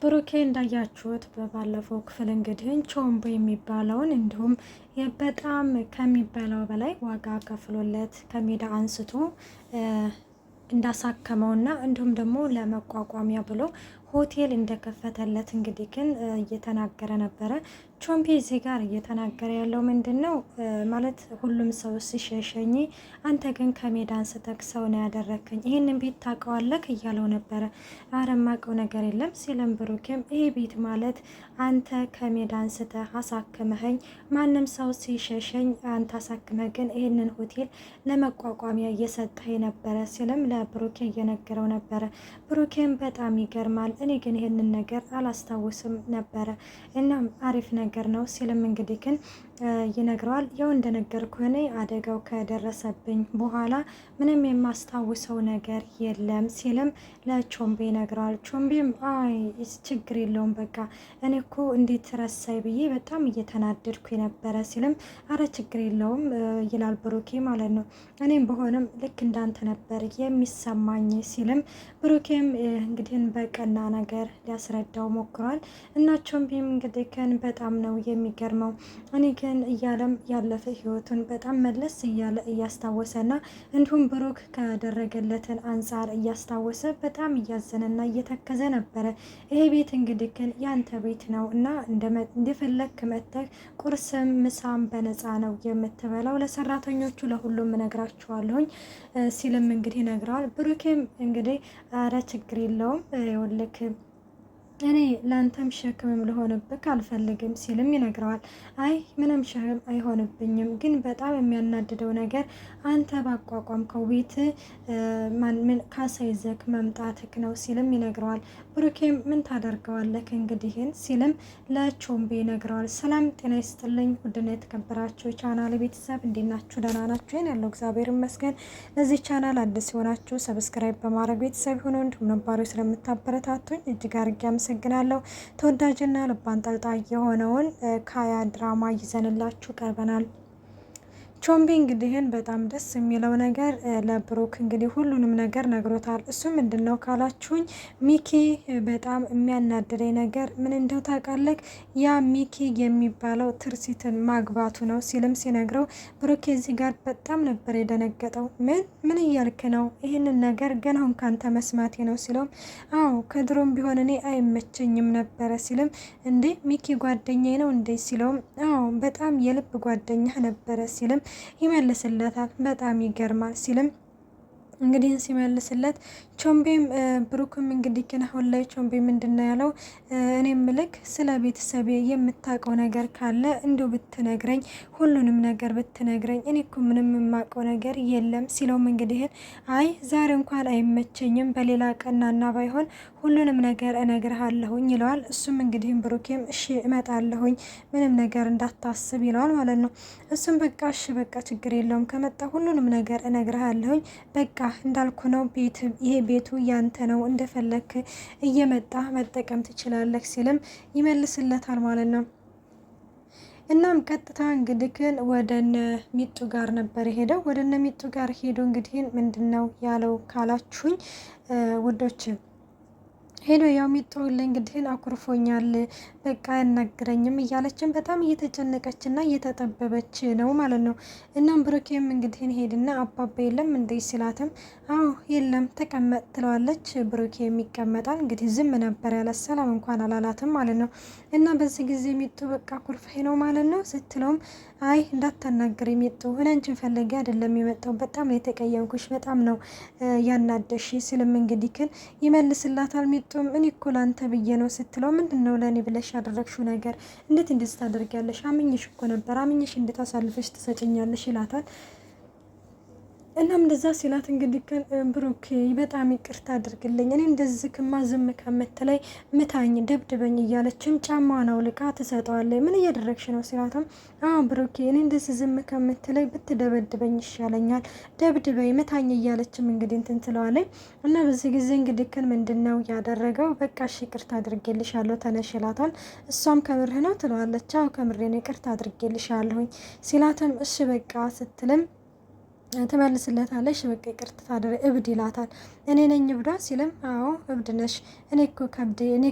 ብሩኬ እንዳያችሁት በባለፈው ክፍል እንግዲህ ቾምቦ የሚባለውን እንዲሁም በጣም ከሚበላው በላይ ዋጋ ከፍሎለት ከሜዳ አንስቶ እንዳሳከመውና እንዲሁም ደግሞ ለመቋቋሚያ ብሎ ሆቴል እንደከፈተለት እንግዲህ ግን እየተናገረ ነበረ። ቾምቤ እዚህ ጋር እየተናገረ ያለው ምንድን ነው ማለት ሁሉም ሰው ሲሸሸኝ አንተ ግን ከሜዳ አንስተህ ሰው ነው ያደረከኝ፣ ይህንን ቤት ታውቀዋለህ እያለው ነበረ። አረ የማውቀው ነገር የለም ሲልም ብሩኬም ይሄ ቤት ማለት አንተ ከሜዳ አንስተህ አሳክመኸኝ፣ ማንም ሰው ሲሸሸኝ አንተ አሳክመህ ግን ይህንን ሆቴል ለመቋቋሚያ እየሰጠህ ነበረ ሲልም ለብሩኬ እየነገረው ነበረ። ብሩኬም በጣም ይገርማል፣ እኔ ግን ይህንን ነገር አላስታውስም ነበረ፣ እናም አሪፍ ነገር ነው ሲልም እንግዲህ ግን ይነግረዋል። ያው እንደነገርኩ እኔ አደጋው ከደረሰብኝ በኋላ ምንም የማስታውሰው ነገር የለም ሲልም ለቾምቤ ይነግረዋል። ቾምቤም አይ ችግር የለውም በቃ እኔ እኮ እንዴት ረሳይ ብዬ በጣም እየተናደድኩ የነበረ ሲልም አረ ችግር የለውም ይላል ብሩኬ ማለት ነው። እኔም በሆነም ልክ እንዳንተ ነበር የሚሰማኝ ሲልም ብሩኬም እንግዲህ በቀና ነገር ሊያስረዳው ሞክሯል። እና ቾምቤም እንግዲህ ግን በጣም ነው የሚገርመው። እኔ ግን እያለም ያለፈ ህይወቱን በጣም መለስ እያለ እያስታወሰና እንዲሁም ብሩክ ካደረገለትን አንጻር እያስታወሰ በጣም እያዘነና እየተከዘ ነበረ። ይሄ ቤት እንግዲህ ግን ያንተ ቤት ነው እና እንደፈለክ መተህ ቁርስም ምሳም በነፃ ነው የምትበላው፣ ለሰራተኞቹ ለሁሉም እነግራቸዋለሁኝ ሲልም እንግዲህ ይነግረዋል። ብሩኬም እንግዲህ አረ ችግር የለውም ይኸውልህ እኔ ለአንተም ሸክምም ልሆንብክ አልፈልግም ሲልም ይነግረዋል። አይ ምንም ሸክም አይሆንብኝም፣ ግን በጣም የሚያናድደው ነገር አንተ ባቋቋምከው ቤት ምን ካሳ ይዘክ መምጣትክ ነው ሲልም ይነግረዋል። ብሩኬም ምን ታደርገዋለክ እንግዲህን ሲልም ለቾምቤ ይነግረዋል። ሰላም ጤና ይስጥልኝ ውድና የተከበራችሁ የቻናል ቤተሰብ እንዴት ናችሁ? ደህና ናችሁ? ያለው እግዚአብሔር ይመስገን። ለዚህ ቻናል አዲስ የሆናችሁ ሰብስክራይብ በማድረግ ቤተሰብ ሆኖ እንዲሁም ነባሮች ስለምታበረታቱኝ እጅግ አድርጌ አመሰግናለሁ። ተወዳጅና ልብ አንጠልጣይ የሆነውን ካያ ድራማ ይዘንላችሁ ቀርበናል። ቾምቤ እንግዲህን በጣም ደስ የሚለው ነገር ለብሩክ እንግዲህ ሁሉንም ነገር ነግሮታል። እሱ ምንድነው ካላችሁኝ ሚኪ በጣም የሚያናድደኝ ነገር ምን እንደው ታውቃለህ፣ ያ ሚኪ የሚባለው ትርሲትን ማግባቱ ነው ሲልም ሲነግረው ብሩክ እዚህ ጋር በጣም ነበር የደነገጠው። ምን እያልክ ነው? ይህንን ነገር ገና አሁን ካንተ መስማቴ ነው ሲለውም አዎ ከድሮም ቢሆን እኔ አይመቸኝም ነበረ ሲልም እንዴ ሚኪ ጓደኛዬ ነው እንዴ ሲለውም አዎ በጣም የልብ ጓደኛ ነበረ ሲልም ይመልስለታል። በጣም ይገርማል ሲልም እንግዲህ ሲመልስለት ቾምቤም ብሩክም እንግዲህ ግን አሁን ላይ ቾምቤ ምንድነው ያለው፣ እኔ ምልክ ስለ ቤተሰቤ የምታውቀው ነገር ካለ እንዲሁ ብትነግረኝ፣ ሁሉንም ነገር ብትነግረኝ፣ እኔ እኮ ምንም የማውቀው ነገር የለም ሲለውም እንግዲህ አይ ዛሬ እንኳን አይመቸኝም፣ በሌላ ቀናና ባይሆን ሁሉንም ነገር እነግርሃለሁኝ ይለዋል። እሱም እንግዲህ ብሩኬም እሺ እመጣለሁኝ ምንም ነገር እንዳታስብ ይለዋል ማለት ነው። እሱም በቃ እሺ በቃ ችግር የለውም ከመጣ ሁሉንም ነገር እነግርሃለሁኝ፣ በቃ እንዳልኩ ነው ይሄ ቤቱ ያንተ ነው፣ እንደፈለክ እየመጣ መጠቀም ትችላለህ ሲልም ይመልስለታል ማለት ነው። እናም ቀጥታ እንግዲህ ግን ወደነ ሚጡ ጋር ነበር ሄደው ወደነ ሚጡ ጋር ሄዶ እንግዲህ ምንድነው ያለው ካላችሁኝ ውዶች ሄዶ ያው ሚጡ ላይ እንግዲህ አኩርፎኛል በቃ ያናግረኝም እያለችን በጣም እየተጨነቀችና እየተጠበበች ነው ማለት ነው። እናም ብሩኬም እንግዲህ ሄድና አባባ የለም እንዴ ሲላትም አዎ የለም ተቀመጥ ትለዋለች። ብሩኬ የሚቀመጣል እንግዲህ ዝም ነበር ያለ ሰላም እንኳን አላላትም ማለት ነው። እና በዚህ ጊዜ ሚጡ በቃ ኩርፌ ነው ማለት ነው ስትለውም አይ እንዳታናግሪ ሚጡ እኔ አንቺን ፈልጌ አይደለም የመጣው፣ በጣም ነው የተቀየምኩሽ፣ በጣም ነው ያናደሽ ሲልም እንግዲህ ግን ይመልስላታል። ሚጡም እኔ እኮ ላንተ ብዬ ነው ስትለው ምንድነው ለእኔ ብለሽ ያደረግሽው ነገር እንዴት እንደዚህ ታደርጊያለሽ? አምኜሽ እኮ ነበር፣ አምኜሽ እንዴት አሳልፈሽ ትሰጭኛለሽ ይላታል። እናም እንደዛ ሲላት እንግዲህ ብሩክ በጣም ይቅርታ አድርግልኝ፣ እኔ እንደዚህ ክማ ዝም ከምትለይ ምታኝ ደብድበኝ እያለችም ጫማዋን አውልቃ ትሰጠዋለች። ምን እያደረግሽ ነው ሲላትም አዎ ብሩክ እኔ እንደዚህ ዝም ከምትለይ ብትደበድበኝ ይሻለኛል፣ ደብድበኝ ምታኝ እያለችም እንግዲህ እንትን ትለዋለች። እና በዚህ ጊዜ እንግዲህ ምንድነው ያደረገው፣ በቃ እሺ ይቅርታ አድርጌልሻለሁ ተነሽ ይላታል። እሷም ከምርህ ነው ትለዋለች። አዎ ከምሬ ነው ይቅርታ አድርጌልሻለሁኝ ሲላትም እሺ በቃ ስትልም ትመልስለታለሽ። በቃ ይቅርታ ታደረ እብድ ይላታል። እኔ ነኝ እብዷ ሲልም አዎ እብድ ነሽ፣ እኔ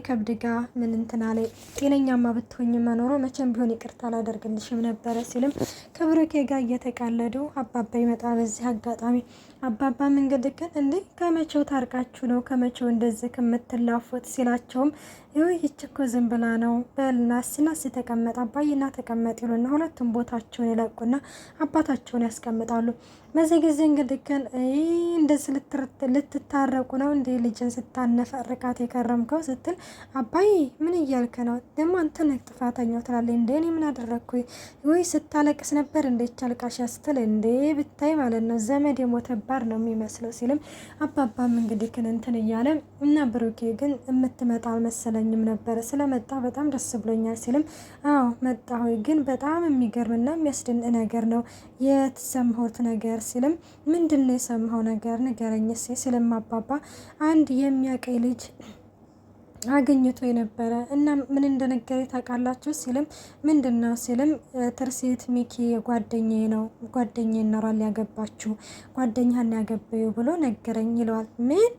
ከብድ ጋር ምን እንትና ላይ ጤነኛማ ብትሆኝ መኖሮ መቼም ቢሆን ይቅርታ አላደርግልሽም ነበረ ሲልም ከብሩኬ ጋር እየተቃለዱ አባባ ይመጣል። በዚህ አጋጣሚ አባባም እንግዲህ ግን እንዴ ከመቼው ታርቃችሁ ነው ከመቼው እንደዚህ ከምትላፉት ሲላቸውም ይህች እኮ ዝም ብላ ነው በልና ሲናስ ተቀመጥ አባይና ተቀመጥ ይሉና ሁለቱም ቦታቸውን ይለቁና አባታቸውን ያስቀምጣሉ። በዚህ ጊዜ እንግዲህ ግን እንደዚህ ልትታረቁ ነው እንዴ ልጅን ስታነፈርቃት የከረምከው ስትል አባይ ምን እያልክ ነው ደግሞ አንተ ነህ ጥፋተኛው ትላለች። እንዴ እኔ ምን አደረግኩኝ ወይ ስታለቅስ ነበር እንዴ ቻልቃሻ ስትል እንዴ ብታይ ማለት ነው ዘመድ የሞተባር ነው የሚመስለው ሲልም አባባም እንግዲህ ግን እንትን እያለ እና ብሩኬ ግን የምትመጣ አልመሰለኝም ነበረ ስለመጣ በጣም ደስ ብሎኛል ሲልም አዎ መጣ ሆይ ግን በጣም የሚገርምና የሚያስደንቅ ነገር ነው የተሰማሁት ነገር ሲልም ምንድን ነው የሰማኸው ነገር ንገረኝ ሲልም አባባ አንድ የሚያቀኝ ልጅ አገኘቶ የነበረ እና ምን እንደነገረ ታውቃላችሁ ሲልም ምንድነው ሲልም ትርሲት ሚኪ ጓደኛዬ ነው ጓደኛዬ ነው ያገባችሁ ጓደኛህን ያገበዩ ብሎ ነገረኝ ይለዋል። ምን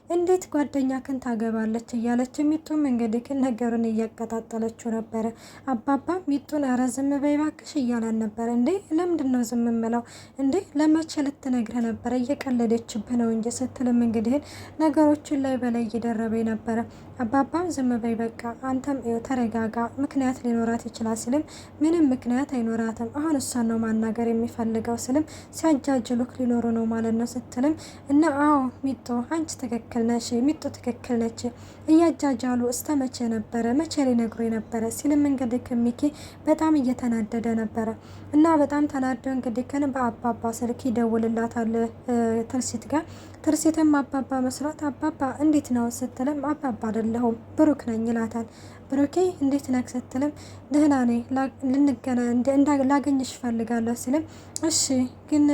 እንዴት ጓደኛ ክን ታገባለች እያለች ሚጡም እንግዲህ ግን ነገሩን እያቀጣጠለችው ነበረ። አባባ ሚጡን ኧረ ዝም በይ እባክሽ እያላን ነበረ። እንዴ ለምንድን ነው ዝም የምለው እንዴ ለመቼ ልትነግረህ ነበረ እየቀለደችብህ ነው እንጂ ስትልም እንግዲህ ነገሮችን ላይ በላይ እየደረበ ነበረ። አባባም ዝም በይ በቃ አንተም ተረጋጋ ምክንያት ሊኖራት ይችላል ሲልም ምንም ምክንያት አይኖራትም አሁን እሷን ነው ማናገር የሚፈልገው ስልም ሲያጃጅሉክ ሊኖሩ ነው ማለት ነው ስትልም እና አዎ ሚጡ አንቺ ትክክል ነሽ ሚጡ ትክክል ነች እያጃጃሉ እስከ መቼ ነበረ መቼ ሊነግሩ ነበረ ሲልም እንግዲህ ሚኪ በጣም እየተናደደ ነበረ እና በጣም ተናዶ እንግዲህ ከነ በአባባ ስልክ ይደውልላታል ትርሲት ጋር ትርሲትም አባባ መስራት አባባ እንዴት ነው ስትልም አባባ አይደለሁም ብሩክ ነኝ ይላታል። ብሩኬ እንዴት ነህ ስትልም ደህና ነኝ ላገኝሽ እፈልጋለሁ ሲልም እሺ ግን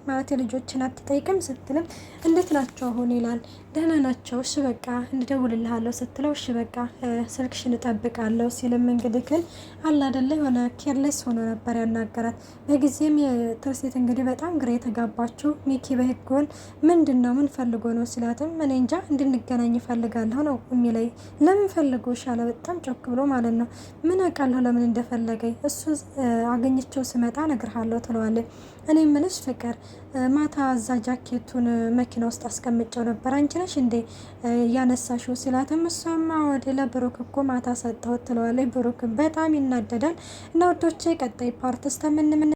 ማለት የልጆችን አትጠይቅም ስትልም እንዴት ናቸው አሁን ይላል። ደህና ናቸው እሺ በቃ እንደውልልሃለሁ ስትለው እሺ በቃ ስልክሽን እጠብቃለሁ ሲልም እንግዲህ ግን አላ አይደለ የሆነ ኬርሌስ ሆኖ ነበር ያናገራት። በጊዜም የትርሲት እንግዲህ በጣም ግራ የተጋባችው ሚኪ በህጎን ምንድነው ምን ፈልጎ ነው ሲላትም እኔ እንጃ እንድንገናኝ እፈልጋለሁ ነው የሚለኝ። ለምን ፈልጎሽ አለ በጣም ጮክ ብሎ ማለት ነው። ምን አውቃለሁ ለምን እንደፈለገኝ እሱ አገኘቸው ስመጣ እነግርሃለሁ ትለዋለች። እኔ ምንሽ ፍቅር ማታ እዛ ጃኬቱን መኪና ውስጥ አስቀምጨው ነበር አንቺ ነሽ እንዴ ያነሳሽው ሲላትም እሷማ ወደ ለብሩክ እኮ ማታ ሰጠሁት ትለዋለች። ብሩክ በጣም ይናደዳል እና ወዶቼ ቀጣይ ፓርት እስከምን